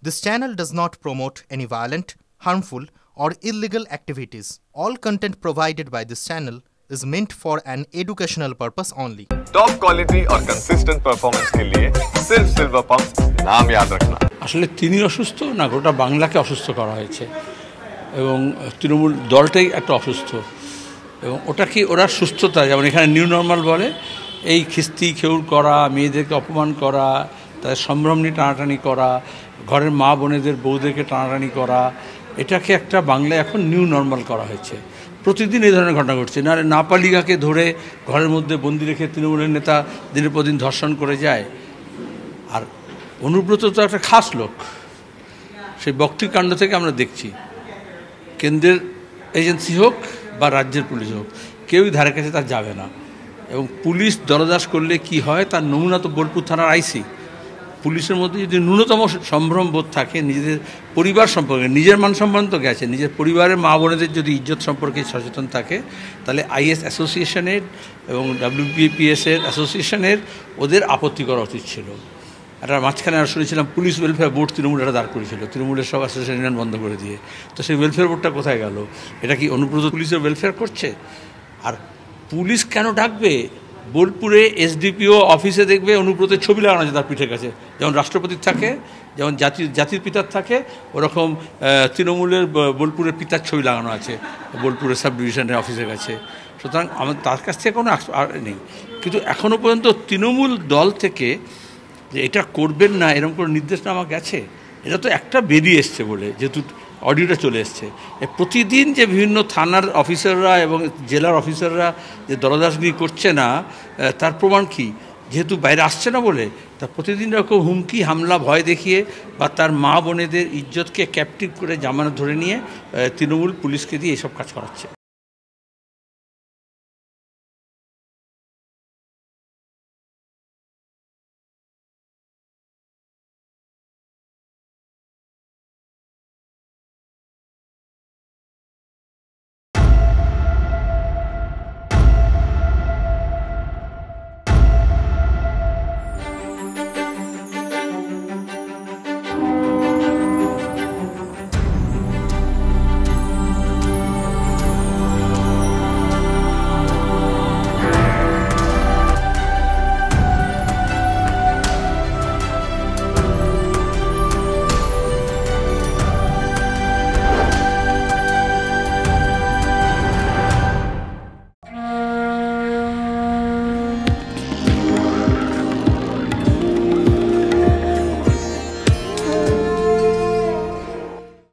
This channel does not promote any violent, harmful, or illegal activities. All content provided by this channel is meant for an educational purpose only. Top quality और consistent performance के लिए सिर्फ silver pump नाम याद रखना। আসলে তিনি অসুস্থ না গোটা বাংলাকে অসুস্থ করা হয়েছে এবং তৃণমূল দলটাই একটা অসুস্থ এবং ওটা কি ওরা সুস্থতা যেমন এখানে নিউ নর্মাল বলে এই খিস্তি খেউর করা মেয়েদেরকে অপমান করা তাদের সম্ভ্রম নিয়ে টানাটানি করা ঘরের মা বোনেদের বউদেরকে টানাটানি করা এটাকে একটা বাংলায় এখন নিউ নর্মাল করা হয়েছে। প্রতিদিন এই ধরনের ঘটনা ঘটছে না নাপালিকাকে ধরে ঘরের মধ্যে বন্দি রেখে তৃণমূলের নেতা দিনের পর দিন ধর্ষণ করে যায়। আর অনুব্রত তো একটা খাস লোক, সেই বক্তৃকাণ্ড থেকে আমরা দেখছি কেন্দ্রের এজেন্সি হোক বা রাজ্যের পুলিশ হোক কেউই ধারে কাছে তার যাবে না এবং পুলিশ দরদাস করলে কি হয় তার নমুনা তো বোলপুর থানার আইসি। পুলিশের মধ্যে যদি ন্যূনতম সম্ভ্রম বোধ থাকে নিজেদের পরিবার সম্পর্কে নিজের মান সম্মান তো গেছে নিজের পরিবারের মা বোনেদের যদি ইজ্জত সম্পর্কে সচেতন থাকে তাহলে আইএস অ্যাসোসিয়েশনের এবং WBPS-এর অ্যাসোসিয়েশনের ওদের আপত্তি করা উচিত ছিল। একটা মাঝখানে আর শুনেছিলাম পুলিশ ওয়েলফেয়ার বোর্ড তৃণমূল এটা দাঁড় করেছিল তৃণমূলের সব অ্যাসোসিয়েশন বন্ধ করে দিয়ে, তো সেই ওয়েলফেয়ার বোর্ডটা কোথায় গেল? এটা কি অনুব্রত পুলিশের ওয়েলফেয়ার করছে? আর পুলিশ কেন ডাকবে? বোলপুরে SDPO অফিসে দেখবে অনুব্রতের ছবি লাগানো আছে তার পিঠের কাছে, যেমন রাষ্ট্রপতির থাকে যেমন জাতির পিতার থাকে ওরকম তৃণমূলের বোলপুরের পিতার ছবি লাগানো আছে বোলপুরের সাব ডিভিশনের অফিসের কাছে। সুতরাং আমার তার কাছ থেকে কোনো নেই, কিন্তু এখনও পর্যন্ত তৃণমূল দল থেকে যে এটা করবেন না এরকম কোনো নির্দেশনামা গেছে? এটা তো একটা বেরিয়ে এসছে বলে যেহেতু অডিওটা চলে এসছে। প্রতিদিন যে বিভিন্ন থানার অফিসাররা এবং জেলার অফিসাররা যে দরদাসগিরি করছে না তার প্রমাণ কি? যেহেতু বাইরে আসছে না বলে তার প্রতিদিন এরকম হুমকি হামলা ভয় দেখিয়ে বা তার মা বোনেদের ইজ্জতকে ক্যাপটিভ করে জামানত ধরে নিয়ে তৃণমূল পুলিশকে দিয়ে এসব কাজ করাচ্ছে।